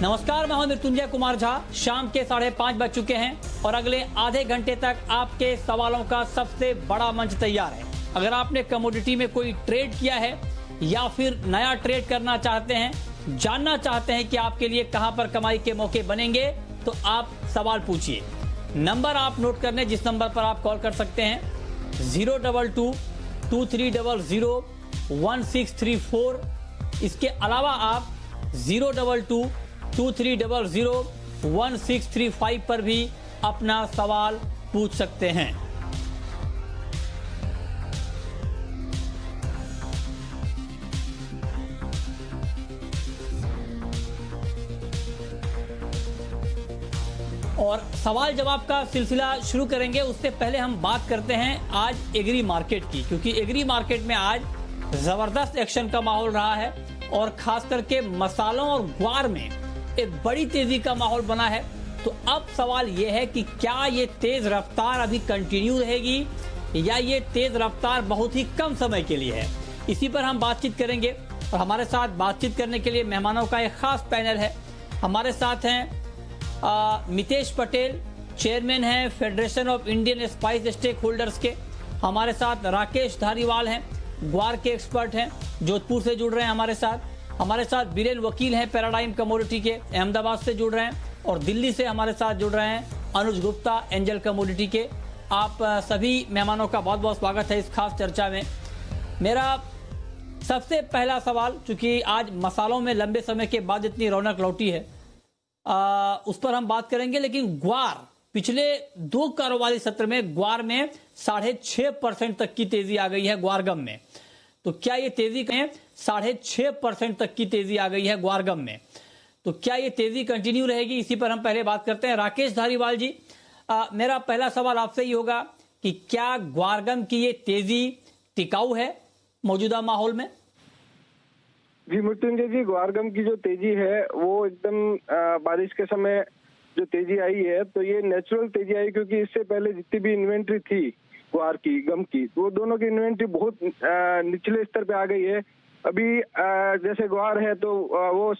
नमस्कार, मैं हूं मृत्युंजय कुमार झा। शाम के 5:30 बज चुके हैं और अगले आधे घंटे तक आपके सवालों का सबसे बड़ा मंच तैयार है। अगर आपने कमोडिटी में कोई ट्रेड किया है या फिर नया ट्रेड करना चाहते हैं, जानना चाहते हैं कि आपके लिए कहां पर कमाई के मौके बनेंगे, तो आप सवाल पूछिए। नंबर आप नोट कर लें, जिस नंबर पर आप कॉल कर सकते हैं 022-2300-1634। इसके अलावा आप 022-2300-1635 पर भी अपना सवाल पूछ सकते हैं। और सवाल जवाब का सिलसिला शुरू करेंगे, उससे पहले हम बात करते हैं आज एग्री मार्केट की, क्योंकि एग्री मार्केट में आज जबरदस्त एक्शन का माहौल रहा है और खास करके मसालों और ग्वार में एक बड़ी तेजी का माहौल बना है। तो अब सवाल यह है कि क्या ये तेज रफ्तार अभी कंटिन्यू रहेगी या ये तेज रफ्तार बहुत ही कम समय के लिए है। इसी पर हम बातचीत करेंगे और हमारे साथ बातचीत करने के लिए मेहमानों का एक खास पैनल है। हमारे साथ हैं मितेश पटेल, चेयरमैन हैं federation of Indian spice stakeholders के। हमारे साथ राकेश धारीवाल हैं, ग्वार के एक्सपर्ट हैं, जोधपुर से जुड़ रहे हैं हमारे साथ। हमारे साथ बीरेन वकील हैं, पैराडाइम कमोडिटी के, अहमदाबाद से जुड़ रहे हैं। और दिल्ली से हमारे साथ जुड़ रहे हैं अनुज गुप्ता, एंजल कमोडिटी के। आप सभी मेहमानों का बहुत बहुत स्वागत है इस खास चर्चा में। मेरा सबसे पहला सवाल, चूंकि आज मसालों में लंबे समय के बाद इतनी रौनक लौटी है, उस पर हम बात करेंगे। लेकिन ग्वार, पिछले 2 कारोबारी सत्र में ग्वार में 6.5% तक की तेजी आ गई है ग्वारगम में। तो क्या ये तेजी कहें 6.5% तक की तेजी आ गई है ग्वारगम में, तो क्या ये तेजी कंटिन्यू रहेगी? इसी पर हम पहले बात करते हैं। राकेश धारीवाल जी, मेरा पहला सवाल आपसे ही होगा कि क्या ग्वारगम की ये तेजी टिकाऊ है मौजूदा माहौल में? जी मृत्युंजय जी, ग्वारगम की जो तेजी है वो एकदम बारिश के समय जो तेजी आई है, तो ये नेचुरल तेजी आई, क्योंकि इससे पहले जितनी भी इन्वेंट्री थी ग्वार की, गम की, वो दोनों की इन्वेंट्री बहुत निचले स्तर पे आ गई है। अभी जैसे ग्वार है तो वो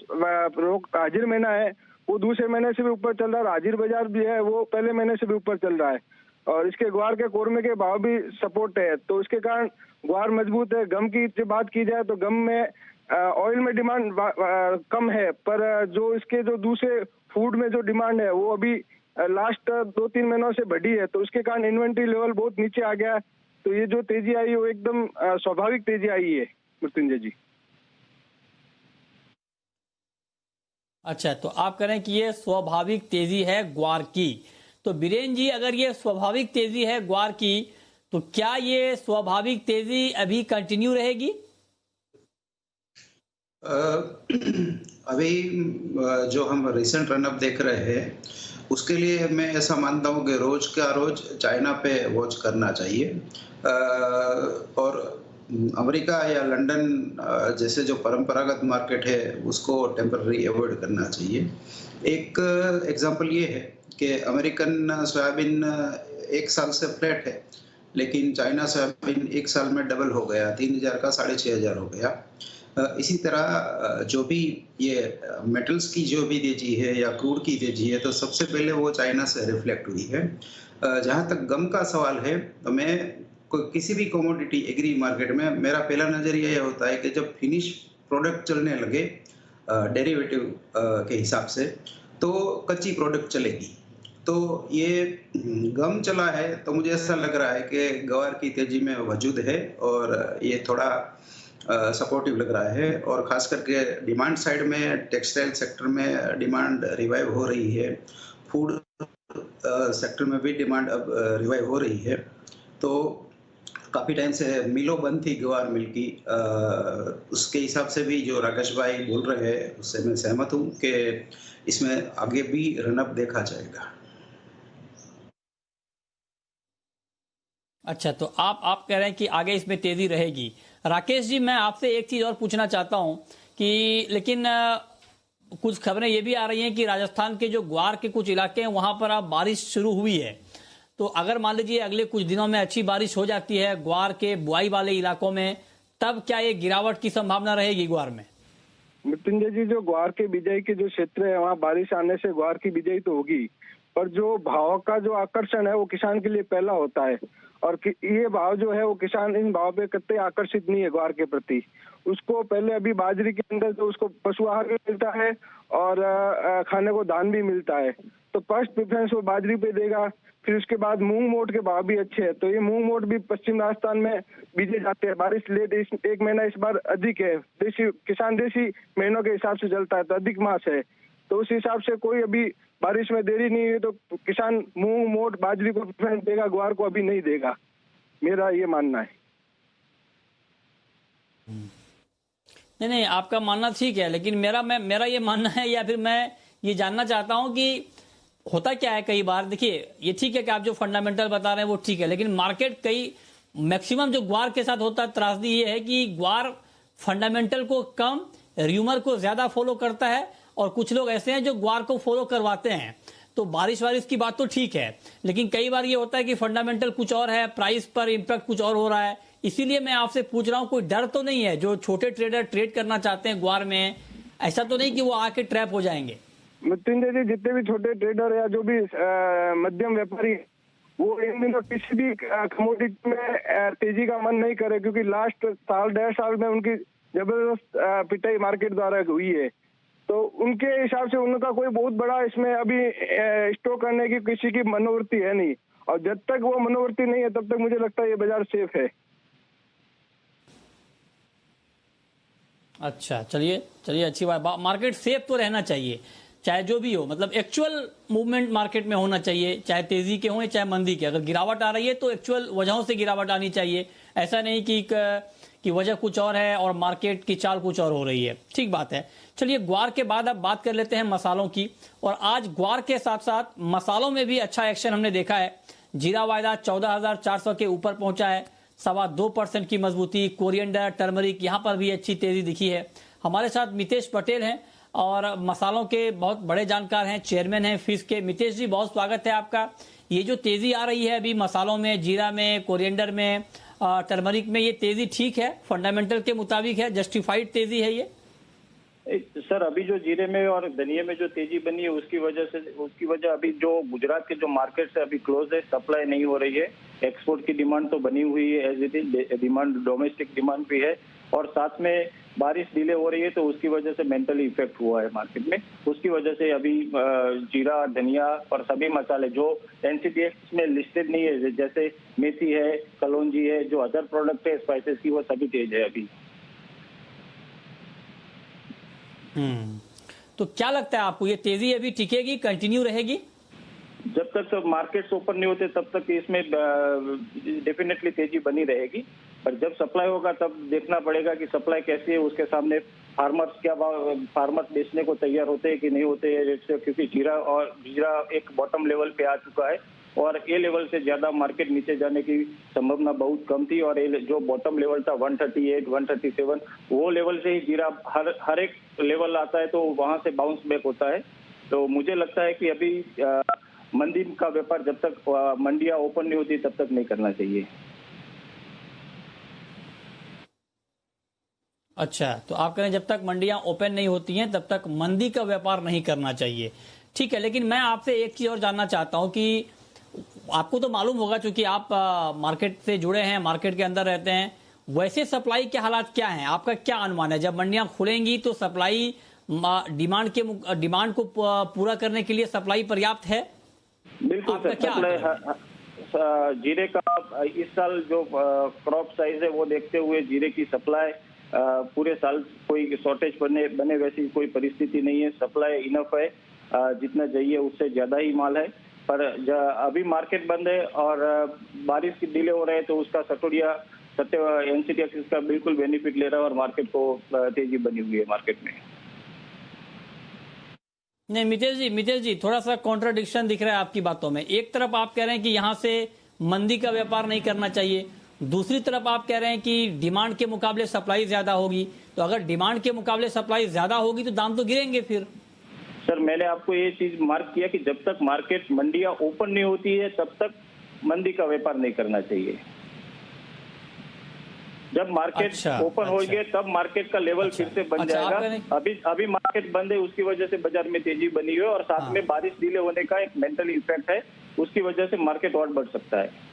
हाजिर महीना है, वो दूसरे महीने से भी ऊपर चल रहा है। हाजिर बाजार भी है, वो पहले महीने से भी ऊपर चल रहा है। और इसके ग्वार के कोरमे के भाव भी सपोर्ट है, तो इसके कारण ग्वार मजबूत है। गम की बात की जाए तो गम में ऑयल में डिमांड कम है, पर जो इसके जो दूसरे फूड में जो डिमांड है वो अभी लास्ट 2-3 महीनों से बढ़ी है, तो उसके कारण इन्वेंट्री लेवल बहुत नीचे आ गया है। तो ये जो तेजी आई वो एकदम स्वाभाविक तेजी आई है मृत्युंजय जी। अच्छा, तो आप कह रहे हैं कि ये स्वाभाविक तेजी है ग्वार की। तो बीरेन जी, अगर ये स्वाभाविक तेजी है ग्वार की, तो क्या ये स्वाभाविक तेजी अभी कंटिन्यू रहेगी? अभी जो हम रिसेंट रनअप देख रहे हैं, उसके लिए मैं ऐसा मानता हूँ कि रोज का रोज चाइना पे वॉच करना चाहिए। और अमेरिका या लंदन जैसे जो परंपरागत मार्केट है उसको टेम्पररी अवॉइड करना चाहिए। एक एग्जांपल ये है कि अमेरिकन सोयाबीन 1 साल से फ्लैट है, लेकिन चाइना सोयाबीन 1 साल में डबल हो गया, 3000 का 6500 हो गया। इसी तरह जो भी ये मेटल्स की जो भी तेजी है या क्रूड की तेजी है, तो सबसे पहले वो चाइना से रिफ्लेक्ट हुई है। जहाँ तक गम का सवाल है, तो मैं किसी भी कमोडिटी एग्री मार्केट में मेरा पहला नज़रिया यह होता है कि जब फिनिश प्रोडक्ट चलने लगे डेरिवेटिव के हिसाब से, तो कच्ची प्रोडक्ट चलेगी। तो ये गम चला है, तो मुझे ऐसा लग रहा है कि ग्वार की तेजी में वजूद है और ये थोड़ा सपोर्टिव लग रहा है। और खास करके डिमांड साइड में टेक्सटाइल सेक्टर में डिमांड रिवाइव हो रही है, फूड सेक्टर में भी डिमांड अब रिवाइव हो रही है। तो काफ़ी टाइम से मिलों बंद थी ग्वार मिल की, उसके हिसाब से भी जो राकेश भाई बोल रहे हैं उससे मैं सहमत हूँ कि इसमें आगे भी रनअप देखा जाएगा। अच्छा, तो आप कह रहे हैं कि आगे इसमें तेजी रहेगी। राकेश जी, मैं आपसे एक चीज और पूछना चाहता हूं कि लेकिन कुछ खबरें ये भी आ रही हैं कि राजस्थान के जो ग्वार के कुछ इलाके हैं वहां पर अब बारिश शुरू हुई है। तो अगर मान लीजिए अगले कुछ दिनों में अच्छी बारिश हो जाती है ग्वार के बुआई वाले इलाकों में, तब क्या ये गिरावट की संभावना रहेगी ग्वार में? मृत्युंजय जी, जो ग्वार के बिजाई के जो क्षेत्र है वहाँ बारिश आने से ग्वार की बिजाई तो होगी, पर जो भाव का जो आकर्षण है वो किसान के लिए पहला होता है। और ये भाव जो है वो किसान इन भाव पे कतई आकर्षित नहीं है ग्वार के प्रति। उसको पहले अभी बाजरी के अंदर जो उसको पशु आहार भी मिलता है और खाने को दान भी मिलता है, तो फर्स्ट प्रेफरेंस वो बाजरी पे देगा। फिर उसके बाद मूंग मोट के भाव भी अच्छे हैं, तो ये मूंग मोट भी पश्चिम राजस्थान में बीजे जाते हैं। बारिश लेट एक महीना इस बार अधिक है, देसी किसान देसी महीनों के हिसाब से चलता है, तो अधिक मास है, तो उस हिसाब से कोई अभी बारिश में देरी नहीं हुई तो किसान मूंग मोट बाजरी को प्रेफरेंस देगा, ग्वार को अभी नहीं देगा, मेरा ये मानना है। नहीं, आपका मानना ठीक है, लेकिन मेरा ये मानना है, या फिर मैं ये जानना चाहता हूं कि होता क्या है। कई बार देखिए, ये ठीक है कि आप जो फंडामेंटल बता रहे हैं वो ठीक है, लेकिन मार्केट कई मैक्सिमम जो ग्वार के साथ होता है त्रासदी ये है कि ग्वार फंडामेंटल को कम, र्यूमर को ज्यादा फॉलो करता है, और कुछ लोग ऐसे हैं जो ग्वार को फॉलो करवाते हैं। तो बारिश की बात तो ठीक है, लेकिन कई बार ये होता है कि फंडामेंटल कुछ और है, प्राइस पर इंपैक्ट कुछ और हो रहा है। इसीलिए मैं आपसे पूछ रहा हूं, कोई डर तो नहीं है जो छोटे ट्रेडर ट्रेड करना चाहते हैं ग्वार में, ऐसा तो नहीं कि वो आके ट्रैप हो जाएंगे? मृत्युंजय जी, जितने भी छोटे ट्रेडर या जो भी मध्यम व्यापारी, वो इन दिनों किसी भी कमोडिटी में तेजी का मन नहीं करे, क्योंकि लास्ट साल 1.5 साल में उनकी जबरदस्त पिटाई मार्केट द्वारा हुई है। तो उनके हिसाब से उनका कोई बहुत बड़ा इसमें अभी स्टॉक करने की किसी की मनोवृत्ति है नहीं, और जब तक वो मनोवृत्ति नहीं है तब तक मुझे लगता है ये बाजार सेफ है। अच्छा, चलिए अच्छी बात। मार्केट सेफ तो रहना चाहिए, चाहे जो भी हो, मतलब एक्चुअल मूवमेंट मार्केट में होना चाहिए, चाहे तेजी के हो चाहे मंदी के। अगर गिरावट आ रही है तो एक्चुअल वजहों से गिरावट आनी चाहिए, ऐसा नहीं कि वजह कुछ और है और मार्केट की चाल कुछ और हो रही है। ठीक बात है। चलिए, ग्वार के बाद अब बात कर लेते हैं मसालों की, और आज ग्वार के साथ साथ मसालों में भी अच्छा एक्शन हमने देखा है। जीरा वायदा 14,400 के ऊपर पहुंचा है, 2.25% की मजबूती। कोरिएंडर, टर्मरिक, यहां पर भी अच्छी तेजी दिखी है। हमारे साथ मितेश पटेल हैं और मसालों के बहुत बड़े जानकार हैं, चेयरमैन हैं फिश के। मितेश जी, बहुत स्वागत है आपका। ये जो तेजी आ रही है अभी मसालों में, जीरा में, कोरिएंडर में, टर्मरिक में, ये तेजी ठीक है, फंडामेंटल के मुताबिक है, जस्टिफाइड तेजी है ये? सर, अभी जो जीरे में और धनिये में जो तेजी बनी है उसकी वजह अभी जो गुजरात के जो मार्केट से अभी क्लोज है, सप्लाई नहीं हो रही है। एक्सपोर्ट की डिमांड तो बनी हुई है as it is, demand domestic demand भी है, और साथ में बारिश डिले हो रही है, तो उसकी वजह से मेंटली इफेक्ट हुआ है मार्केट में। उसकी वजह से अभी जीरा, धनिया और सभी मसाले जो एनसीटीएक्स में लिस्टेड नहीं है, जैसे मेथी है, कलौंजी है, जो अदर प्रोडक्ट है स्पाइसेस की, वो सभी तेज है अभी। तो क्या लगता है आपको, ये तेजी अभी टिकेगी, कंटिन्यू रहेगी? जब तक सब मार्केट्स ओपन नहीं होते तब तक इसमें डेफिनेटली तेजी बनी रहेगी, पर जब सप्लाई होगा तब देखना पड़ेगा कि सप्लाई कैसी है, उसके सामने फार्मर्स बेचने को तैयार होते हैं कि नहीं होते हैं। क्योंकि जीरा एक बॉटम लेवल पे आ चुका है, और ए लेवल से ज्यादा मार्केट नीचे जाने की संभावना बहुत कम थी, और जो बॉटम लेवल था 138, 137, वो लेवल से ही जीरा हर एक लेवल आता है तो वहां से बाउंस बैक होता है। तो मुझे लगता है कि अभी मंदी का व्यापार जब तक मंडियां ओपन नहीं होती तब तक नहीं करना चाहिए। अच्छा, तो आप कह रहे हैं जब तक मंडियां ओपन नहीं होती हैं तब तक मंदी का व्यापार नहीं करना चाहिए। ठीक है, लेकिन मैं आपसे एक चीज और जानना चाहता हूं कि आपको तो मालूम होगा, क्योंकि आप मार्केट से जुड़े हैं, मार्केट के अंदर रहते हैं, वैसे सप्लाई के हालात क्या हैं? आपका क्या अनुमान है? जब मंडियां खुलेंगी तो सप्लाई डिमांड को पूरा करने के लिए सप्लाई पर्याप्त है? बिल्कुल सर, सप्लाई जीरे का इस साल जो क्रॉप साइज है वो देखते हुए जीरे की सप्लाई पूरे साल कोई शॉर्टेज बने वैसी कोई परिस्थिति नहीं है। सप्लाई इनफ है, जितना चाहिए उससे ज्यादा ही माल है, पर अभी मार्केट बंद है और बारिश की डिले हो रहा है, तो उसका एनसीटीएक्स का बिल्कुल बेनिफिट ले रहा है और मार्केट को तेजी बनी हुई है मार्केट में। नहीं मितेश जी, थोड़ा सा कॉन्ट्राडिक्शन दिख रहा है आपकी बातों में। एक तरफ आप कह रहे हैं कि यहाँ से मंदी का व्यापार नहीं करना चाहिए, दूसरी तरफ आप कह रहे हैं कि डिमांड के मुकाबले सप्लाई ज्यादा होगी। तो अगर डिमांड के मुकाबले सप्लाई ज्यादा होगी तो दाम तो गिरेंगे फिर। सर, मैंने आपको ये चीज मार्क किया कि जब तक मार्केट मंडियां ओपन नहीं होती है तब तक मंदी का व्यापार नहीं करना चाहिए। जब मार्केट ओपन होंगे तब मार्केट का लेवल फिर से बन जाएगा। अभी मार्केट बंद है, उसकी वजह से बाजार में तेजी बनी हुई है और साथ में बारिश डिले होने का एक मेंटल इफेक्ट है, उसकी वजह से मार्केट और बढ़ सकता है।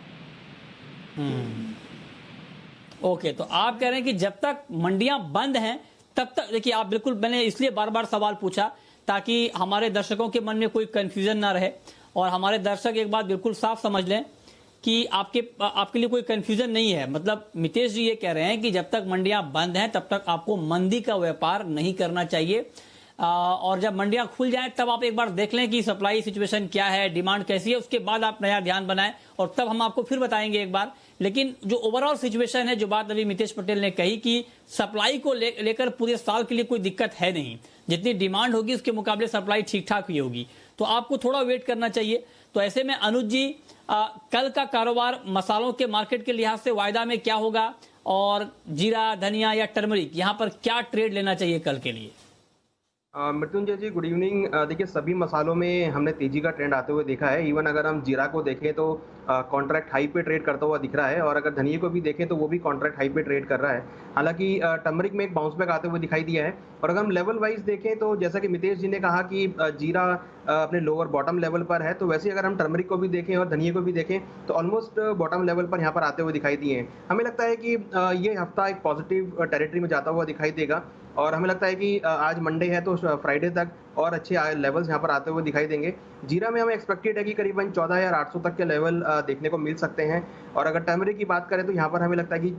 ओके, तो आप कह रहे हैं कि जब तक मंडियां बंद हैं तब तक, देखिए आप बिल्कुल, मैंने इसलिए बार बार सवाल पूछा ताकि हमारे दर्शकों के मन में कोई कंफ्यूजन ना रहे और हमारे दर्शक एक बात बिल्कुल साफ समझ लें कि आपके लिए कोई कंफ्यूजन नहीं है। मतलब मितेश जी ये कह रहे हैं कि जब तक मंडियां बंद हैं तब तक आपको मंदी का व्यापार नहीं करना चाहिए, और जब मंडियां खुल जाएं तब आप एक बार देख लें कि सप्लाई सिचुएशन क्या है, डिमांड कैसी है, उसके बाद आप नया ध्यान बनाएं और तब हम आपको फिर बताएंगे एक बार। लेकिन जो ओवरऑल सिचुएशन है, जो बात अभी मितेश पटेल ने कही कि सप्लाई को लेकर पूरे साल के लिए कोई दिक्कत है नहीं, जितनी डिमांड होगी उसके मुकाबले सप्लाई ठीक ठाक ही होगी, तो आपको थोड़ा वेट करना चाहिए। तो ऐसे में अनुज जी, कल का कारोबार मसालों के मार्केट के लिहाज से वायदा में क्या होगा, और जीरा, धनिया या टर्मरिक, यहाँ पर क्या ट्रेड लेना चाहिए कल के लिए? मृत्युंजय जी गुड इवनिंग। देखिए सभी मसालों में हमने तेजी का ट्रेंड आते हुए देखा है। इवन अगर हम जीरा को देखें तो कॉन्ट्रैक्ट हाई पे ट्रेड करता हुआ दिख रहा है, और अगर धनिया को भी देखें तो वो भी कॉन्ट्रैक्ट हाई पे ट्रेड कर रहा है। हालांकि टर्मरिक में एक बाउंस बैक आते हुए दिखाई दिया है। और अगर हम लेवल वाइज देखें तो जैसा कि मितेश जी ने कहा कि जीरा अपने लोअर बॉटम लेवल पर है, तो वैसे अगर हम टर्मरिक को भी देखें और धनिया को भी देखें तो ऑलमोस्ट बॉटम लेवल पर यहाँ पर आते हुए दिखाई दिए हैं। हमें लगता है कि ये हफ्ता एक पॉजिटिव टेरिटरी में जाता हुआ दिखाई देगा, और हमें लगता है कि आज मंडे है तो फ्राइडे तक और अच्छे लेवल्स यहाँ पर आते हुए दिखाई देंगे। जीरा में हमें एक्सपेक्टेड है कि करीबन 14,800 तक के लेवल देखने को मिल सकते हैं, और अगर टर्मरिक की बात करें तो यहाँ पर हमें लगता है कि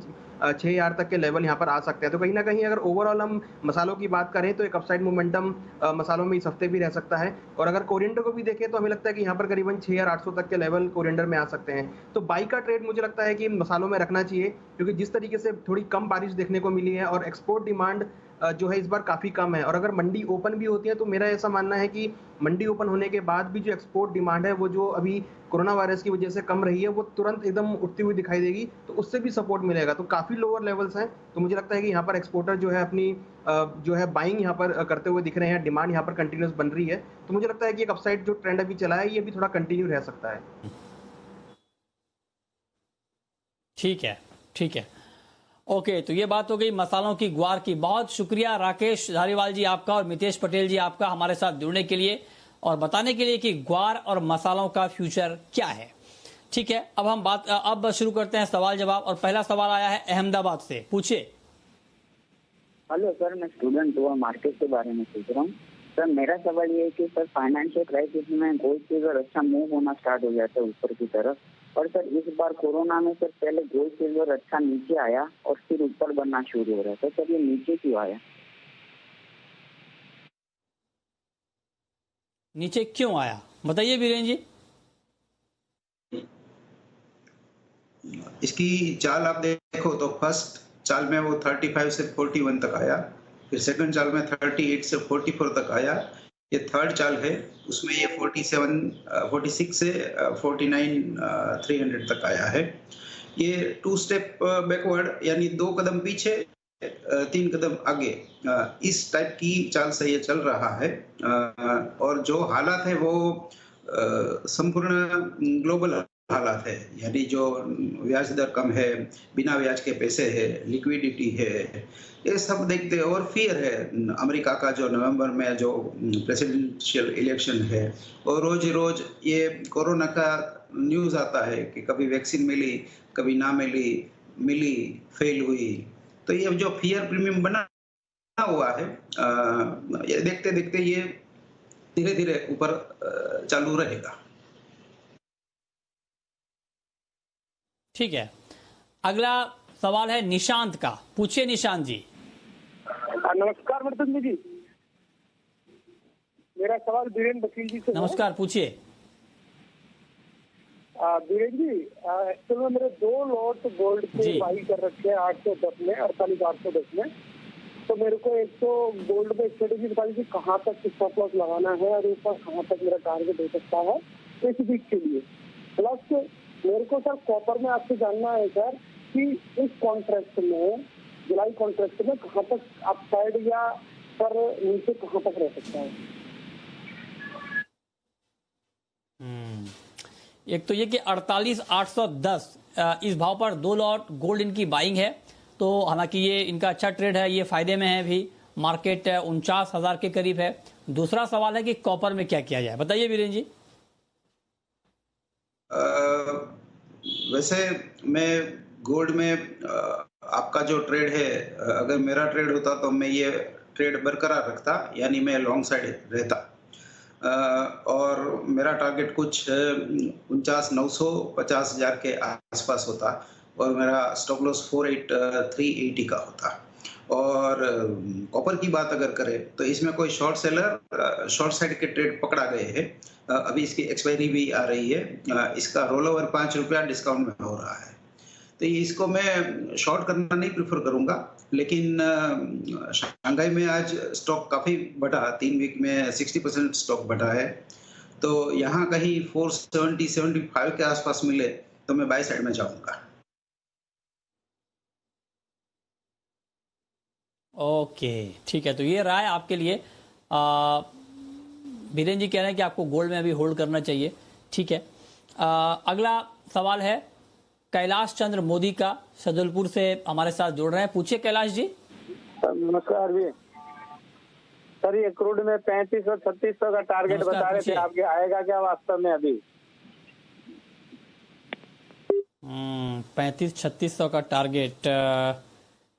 6,000 तक के लेवल यहाँ पर आ सकते हैं। तो कहीं ना कहीं अगर ओवरऑल हम मसालों की बात करें तो एक अपसाइड मोमेंटम मसालों में इस हफ्ते भी रह सकता है। और अगर कोरिएंडर को भी देखें तो हमें लगता है कि यहाँ पर करीबन 6,800 तक के लेवल कोरिएंडर में आ सकते हैं। तो बाई का ट्रेड मुझे लगता है कि मसालों में रखना चाहिए, क्योंकि जिस तरीके से थोड़ी कम बारिश देखने को मिली है और एक्सपोर्ट डिमांड जो है इस बार काफ़ी कम है, और अगर मंडी ओपन भी होती है तो मेरा ऐसा मानना है कि मंडी ओपन होने के बाद भी जो एक्सपोर्ट डिमांड है वो जो अभी कोरोना वायरस की वजह से कम रही है वो तुरंत एकदम उठती हुई दिखाई देगी, तो उससे भी सपोर्ट मिलेगा। तो काफ़ी लोअर लेवल्स हैं, तो मुझे लगता है कि यहाँ पर एक्सपोर्टर जो है अपनी जो है बाइंग यहाँ पर करते हुए दिख रहे हैं, डिमांड यहाँ पर कंटिन्यूस बन रही है। तो मुझे लगता है कि एक अपसाइड जो ट्रेंड अभी चला है ये भी थोड़ा कंटिन्यू रह सकता है। ठीक है, ठीक है, ओके। तो ये बात हो गई मसालों की, ग्वार की। बहुत शुक्रिया राकेश धारीवाल जी आपका और मितेश पटेल जी आपका हमारे साथ जुड़ने के लिए और बताने के लिए कि ग्वार और मसालों का फ्यूचर क्या है। ठीक है, अब हम अब शुरू करते हैं सवाल जवाब, और पहला सवाल आया है अहमदाबाद से, पूछिए। हेलो सर, मैं स्टूडेंट हुआ मार्केट के बारे में पूछ रहा हूँ। सर मेरा सवाल ये है कि सर फाइनेंशियल क्राइसिस में गोल्ड सिल्वर अच्छा मूव होना स्टार्ट हो जाता है ऊपर की तरफ, और सर इस बार कोरोना में सर पहले गोल्ड सिल्वर अच्छा नीचे आया और फिर ऊपर बनना शुरू हो रहा था, सर ये नीचे क्यों आया? नीचे क्यों आया बताइए वीरेंद्र जी। इसकी चाल आप देखो तो फर्स्ट चाल में वो 35 से 41 तक आया, फिर सेकंड चाल में 38 से 44 तक आया, ये थर्ड चाल है उसमें ये 46 से 49,300 तक आया है। ये 2 स्टेप बैकवर्ड यानी 2 कदम पीछे 3 कदम आगे, इस टाइप की चाल से ये चल रहा है। और जो हालात है वो संपूर्ण ग्लोबल हालात है, यानी जो ब्याज दर कम है, बिना ब्याज के पैसे है, लिक्विडिटी है, ये सब देखते हैं। और फियर है अमेरिका का जो नवंबर में जो प्रेसिडेंशियल इलेक्शन है, और रोज रोज ये कोरोना का न्यूज़ आता है कि कभी वैक्सीन मिली, कभी ना मिली, फेल हुई। तो ये जो फियर प्रीमियम बना हुआ है, ये देखते देखते ये धीरे धीरे ऊपर चालू रहेगा। ठीक है, अगला सवाल है निशांत का, पूछिए निशांत जी। नमस्कार मृत्युंजय जी, मेरा सवाल बीरेंद्र वकील जी से। नमस्कार, पूछिए। बीरेंद्र जी, एक्चुअल में मेरे 2 लॉट गोल्ड के बाई कर रखे हैं 810 में, 48,810 में। तो मेरे को एक तो गोल्ड में स्ट्रेटेजी बता दीजिए कहाँ तक स्टॉप लॉस लगाना है और ऊपर कहाँ तक मेरा टारगेट हो सकता है स्पेसिफिक के लिए। प्लस मेरे को सर कॉपर में आपसे जानना है सर कि इस कॉन्ट्रैक्ट में, जुलाई कॉन्ट्रैक्ट में कहाँ तक अपसाइड या सर नीचे कहाँ तक रह सकता है? एक तो ये कि 48,810 इस भाव पर 2 लॉट गोल्ड इनकी बाइंग है, तो तो हालांकि ये इनका अच्छा ट्रेड है, ये फायदे में है भी, मार्केट 49,000 के करीब है। दूसरा सवाल है कि कॉपर में क्या किया जाए, बताइए वीरेंद्र जी। वैसे मैं गोल्ड में आपका जो ट्रेड है, अगर मेरा ट्रेड होता तो मैं ये ट्रेड बरकरार रखता, यानी मैं लॉन्ग साइड रहता। और मेरा टारगेट कुछ 49,900 50,000 के आसपास होता और मेरा स्टॉप लॉस 48,380 का होता। और कॉपर की बात अगर करें तो इसमें कोई शॉर्ट सेलर शॉर्ट साइड के ट्रेड पकड़ा गए हैं। अभी इसकी एक्सपायरी भी आ रही है। इसका रोल ओवर 5 रुपया डिस्काउंट में हो रहा है, तो इसको मैं शॉर्ट करना नहीं प्रेफर करूंगा। लेकिन शंघाई में आज स्टॉक काफी बढ़ा, 3 वीक में 60% स्टॉक बढ़ा है। तो यहाँ कहीं 470-75 के आसपास मिले तो मैं बाय साइड में जाऊंगा। ओके, ठीक है, तो ये राय आपके लिए। वीरेंद्र जी कह रहे हैं कि आपको गोल्ड में अभी होल्ड करना चाहिए, ठीक है। अगला सवाल है कैलाश चंद्र मोदी का, सदुलपुर से हमारे साथ जुड़ रहे हैं। पूछिए कैलाश जी। नमस्कार जी सर, ये क्रूड में 35 और 3600 का टारगेट बता रहे थे, आपके आएगा क्या वास्तव में अभी? 35-3600 का टारगेट,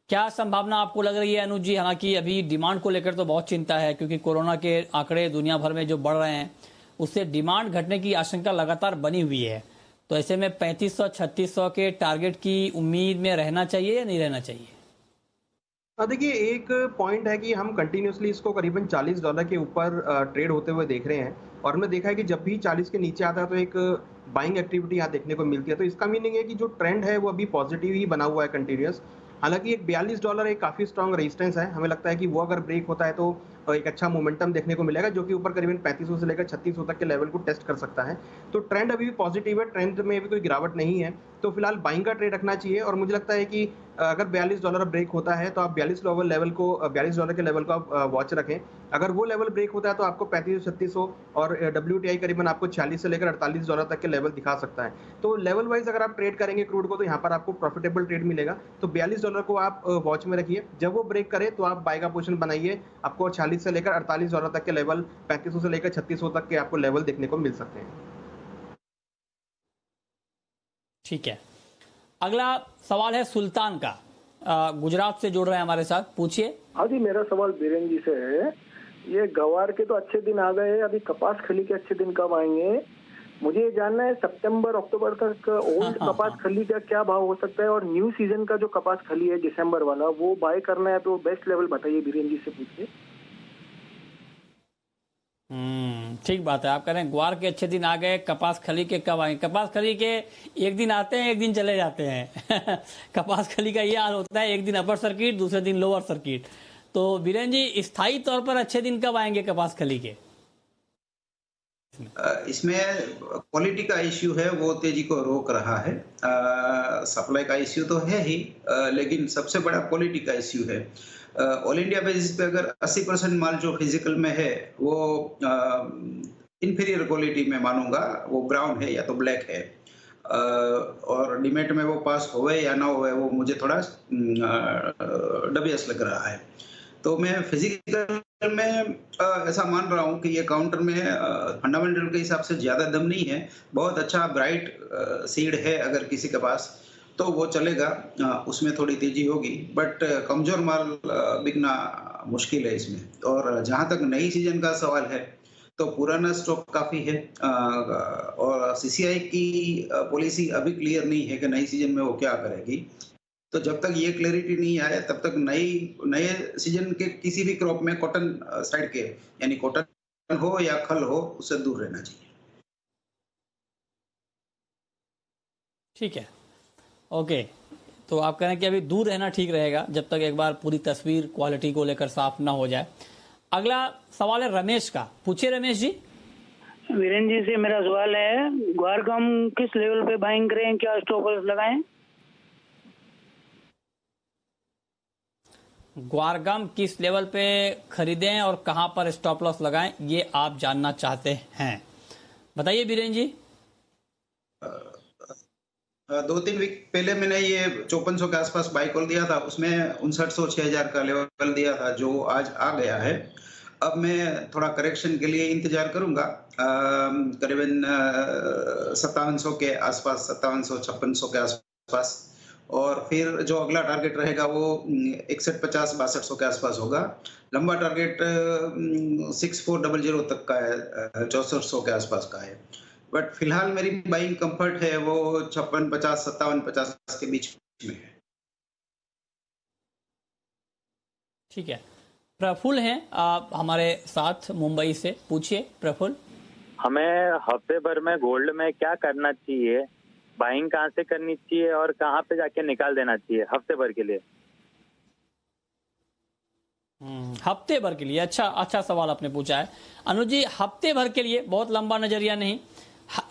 क्या संभावना आपको लग रही है अनुज जी? हालांकि अभी डिमांड को लेकर तो बहुत चिंता है, क्योंकि कोरोना के आंकड़े दुनिया भर में जो बढ़ रहे हैं उससे डिमांड घटने की आशंका लगातार बनी हुई है। तो ऐसे में 3500-3600 के टारगेट की उम्मीद में रहना चाहिए या नहीं रहना चाहिए? देखिए, एक पॉइंट है कि हम कंटिन्यूसली इसको करीबन $40 के ऊपर ट्रेड होते हुए देख रहे हैं, और हमने देखा है कि जब भी 40 के नीचे आता है तो एक बाइंग एक्टिविटी यहाँ देखने को मिलती है। तो इसका मीनिंग है कि जो ट्रेंड है वो अभी पॉजिटिव ही बना हुआ है कंटिन्यूस। हालांकि एक $42 एक काफी स्ट्रॉन्ग रेजिस्टेंस है, हमें लगता है कि वो अगर ब्रेक होता है तो एक अच्छा मोमेंटम देखने को मिलेगा, जो कि ऊपर करीबन 3500 से लेकर 3600 तक के लेवल को टेस्ट कर सकता है। तो ट्रेंड अभी भी पॉजिटिव है, ट्रेंड में भी कोई गिरावट नहीं है, तो फिलहाल बाइंग का ट्रेड रखना चाहिए। और मुझे लगता है कि अगर $42 ब्रेक होता है तो आप $42 के लेवल को आप वॉच रखें। अगर वो लेवल ब्रेक होता है तो आपको 3500-3600 और WTI करीबन आपको 46 से लेकर $48 तक के लेवल दिखा सकता है। तो लेवल वाइज अगर आप ट्रेड करेंगे क्रूड को तो यहाँ पर आपको प्रॉफिटेबल ट्रेड मिलेगा। तो $42 को आप वॉच में रखिए, जब वो ब्रेक करे तो आप बाय का पोजीशन बनाइए। आपको 46 से लेकर $48 तक के लेवल, 3500 से लेकर 3600 तक के आपको लेवल देखने को मिल सकते हैं। ठीक है, अगला सवाल है सुल्तान का, गुजरात से जुड़ रहे हैं हमारे साथ। पूछिए। हाँ जी, मेरा सवाल बीरेन जी से है। ये गवार के तो अच्छे दिन आ गए, अभी कपास खली के अच्छे दिन कब आएंगे? मुझे ये जानना है सितंबर अक्टूबर तक ओल्ड कपास खली का क्या भाव हो सकता है, और न्यू सीजन का जो कपास खली है दिसंबर वाला वो बाय करना है तो बेस्ट लेवल बताइए, बीरेन जी से पूछिए। ठीक बात है, आप कह रहे हैं ग्वार के अच्छे दिन आ गए, कपास खली के कब आएंगे? कपास खली के एक दिन आते हैं, एक दिन चले जाते हैं कपास खली का ये हाल होता है, एक दिन अपर सर्किट, दूसरे दिन लोअर सर्किट। तो बीरेन जी, स्थायी तौर पर अच्छे दिन कब आएंगे कपास खली के? इसमें क्वालिटी का इश्यू है, वो तेजी को रोक रहा है। सप्लाई का इश्यू तो है ही, लेकिन सबसे बड़ा क्वालिटी का इश्यू है। ऑल इंडिया बेसिस पे अगर 80% माल जो फिजिकल में है वो इंफीरियर क्वालिटी में मानूंगा, वो ब्राउन है या तो ब्लैक है। और डिमेट में वो पास होवे या ना होवे वो मुझे थोड़ा डबियस लग रहा है। तो मैं फिजिकल में ऐसा मान रहा हूँ कि ये काउंटर में फंडामेंटल के हिसाब से ज्यादा दम नहीं है, बहुत अच्छा ब्राइट सीड है, अगर किसी के पास तो वो चलेगा, उसमें थोड़ी तेजी होगी। बट कमजोर माल बिकना मुश्किल है इसमें। और जहां तक नई सीजन का सवाल है तो पुराना स्टॉक काफी है, और सीसीआई की पॉलिसी अभी क्लियर नहीं है कि नई सीजन में वो क्या करेगी। तो जब तक ये क्लैरिटी नहीं आए तब तक नए सीजन के किसी भी क्रॉप में कॉटन साइड के, यानी कॉटन हो या खल हो, उससे दूर रहना चाहिए। ठीक है, ओके, तो आप कह रहे हैं कि अभी दूर रहना ठीक रहेगा जब तक एक बार पूरी तस्वीर क्वालिटी को लेकर साफ ना हो जाए। अगला सवाल है रमेश का। पूछिए रमेश जी। वीरेंद्र जी से मेरा सवाल है, ग्वारगम किस लेवल पे बाइंग करें, क्या स्टॉप लॉस लगाएं? ग्वारगम किस लेवल पे खरीदें और कहां पर स्टॉप लॉस लगाएं, ये आप जानना चाहते हैं, बताइए बीरेन जी। 2-3 वीक पहले मैंने ये 5400 के आसपास बाई कॉल दिया था, उसमें 5900 6000 का लेवल दिया था जो आज आ गया है। अब मैं थोड़ा करेक्शन के लिए इंतजार करूंगा, करीबन 5700 के आसपास, 5700 के आसपास, और फिर जो अगला टारगेट रहेगा वो 6150-6200 के आसपास होगा। लंबा टारगेट 6400 तक का है, 6400 के आसपास का है। बट फिलहाल मेरी बाइंग कंफर्ट है वो 5650 5750 के बीच में है। ठीक है, प्रफुल्ल हैं आप हमारे साथ मुंबई से, पूछिए प्रफुल्ल। हमें हफ्ते भर में गोल्ड में क्या करना चाहिए, बाइंग कहाँ से करनी चाहिए और कहाँ पे जाके निकाल देना चाहिए हफ्ते भर के लिए? हफ्ते भर के लिए, अच्छा सवाल आपने पूछा है अनुज जी। हफ्ते भर के लिए बहुत लंबा नजरिया नहीं,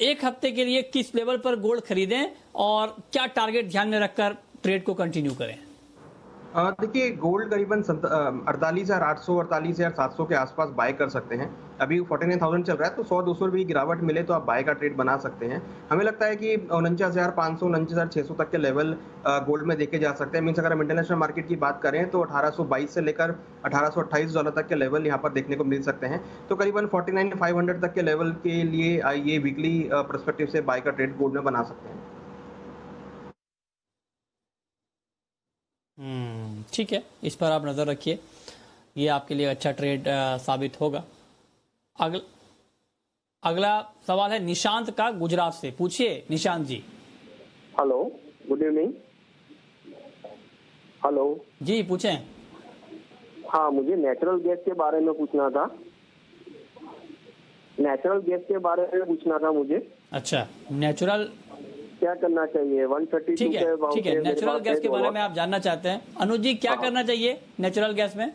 एक हफ्ते के लिए किस लेवल पर गोल्ड खरीदें और क्या टारगेट ध्यान में रखकर ट्रेड को कंटिन्यू करें? देखिए, गोल्ड करीबन 48,800 48,700 के आसपास बाय कर सकते हैं। अभी 49,000 चल रहा है, तो 100-200 रुपये की गिरावट मिले तो आप बाय का ट्रेड बना सकते हैं। हमें लगता है कि 49,500 49,600 तक के लेवल गोल्ड में देखे जा सकते हैं। मीन्स अगर हम इंटरनेशनल मार्केट की बात करें तो 1822 से लेकर $1828 तक के लेवल यहाँ पर देखने को मिल सकते हैं। तो करीबन 49,500 तक के लेवल के लिए ये वीकली पर्सपेक्टिव से बाय का ट्रेड गोल्ड में बना सकते हैं। ठीक है, इस पर आप नजर रखिए, ये आपके लिए अच्छा ट्रेड साबित होगा। अगला सवाल है निशांत का, गुजरात से, पूछिए Nishant ji. Hello, good evening. Hello ji, पूछें। हाँ, मुझे नेचुरल गैस के बारे में पूछना था। नेचुरल गैस के बारे में पूछना था मुझे। अच्छा, नेचुरल क्या करना चाहिए? 132 ठीक है, नेचुरल गैस के बारे में आप जानना चाहते हैं अनुज जी, क्या करना चाहिए नेचुरल गैस में?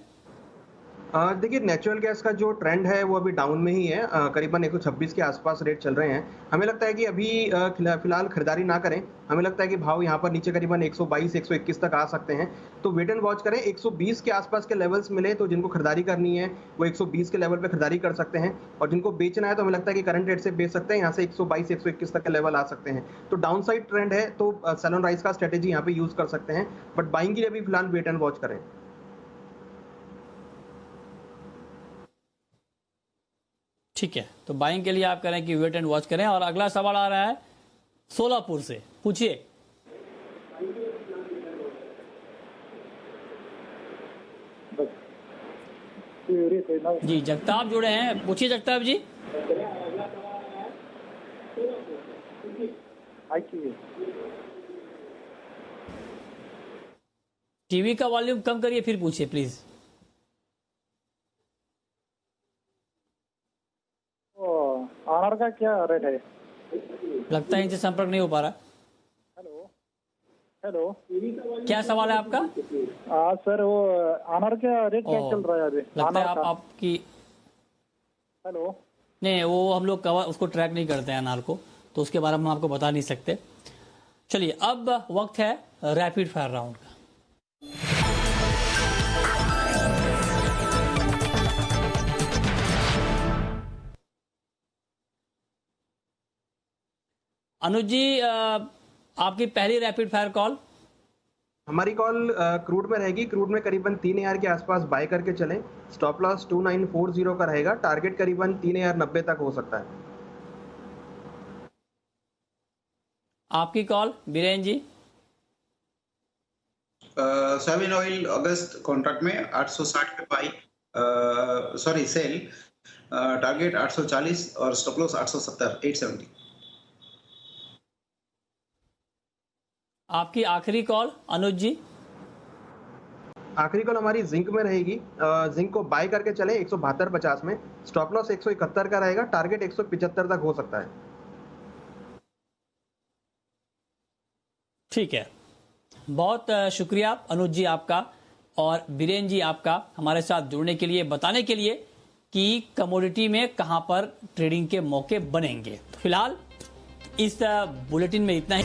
देखिए, नेचुरल गैस का जो ट्रेंड है वो अभी डाउन में ही है, करीबन 126 के आसपास रेट चल रहे हैं। हमें लगता है कि अभी फिलहाल खरीदारी ना करें। हमें लगता है कि भाव यहाँ पर नीचे करीबन 122 121 तक आ सकते हैं, तो वेट एंड वॉच करें। 120 के आसपास के लेवल्स मिले तो जिनको खरीदारी करनी है वो 120 के लेवल पे खरीदारी कर सकते हैं, और जिनको बेचना है तो हमें लगता है कि करंट रेट से बेच सकते हैं। यहाँ से 122 121 तक के लेवल आ सकते हैं। तो डाउन साइड ट्रेंड है, तो सेल ऑन राइज का स्ट्रेटेजी यहाँ पे यूज कर सकते हैं, बट बाइंग के लिए अभी फिलहाल वेट एंड वॉच करें। ठीक है, तो बाइंग के लिए आप करें कि वेट एंड वॉच करें। और अगला सवाल आ रहा है सोलापुर से, पूछिए। जी, जगताप जुड़े हैं, पूछिए जगताप जी। टीवी का वॉल्यूम कम करिए, फिर पूछिए प्लीज। आनर का क्या रेट है? लगता है इनसे संपर्क नहीं हो पा रहा। हेलो, क्या सवाल है आपका? सर, वो आनर का रेट क्या चल रहा है अभी? लगता है आपकी हेलो, नहीं, वो हम लोग कवर उसको ट्रैक नहीं करते हैं अनार को, तो उसके बारे में हम आपको बता नहीं सकते। चलिए, अब वक्त है रैपिड फायर राउंड का। अनुज जी, आपकी पहली रैपिड फायर कॉल। हमारी कॉल क्रूड में रहेगी। क्रूड में करीबन 3,000 के आसपास बाय करके चलें। स्टॉप लॉस 2940 का रहेगा। टारगेट करीबन 3,090 तक हो सकता है। आपकी कॉल बीरेन जी। सोयाबीन ऑयल अगस्त कॉन्ट्रैक्ट में 860 पे बाई, सॉरी सेल, टारगेट 840 और स्टॉप लॉस 870 870। आपकी आखिरी कॉल अनुज जी। आखिरी कॉल हमारी जिंक में रहेगी। जिंक को बाय करके चले 172.50 में। स्टॉप लॉस 171 का रहेगा। टारगेट 175 तक हो सकता है। ठीक है, बहुत शुक्रिया अनुज जी आपका और बीरेन जी आपका हमारे साथ जुड़ने के लिए, बताने के लिए कि कमोडिटी में कहां पर ट्रेडिंग के मौके बनेंगे। तो फिलहाल इस बुलेटिन में इतना ही।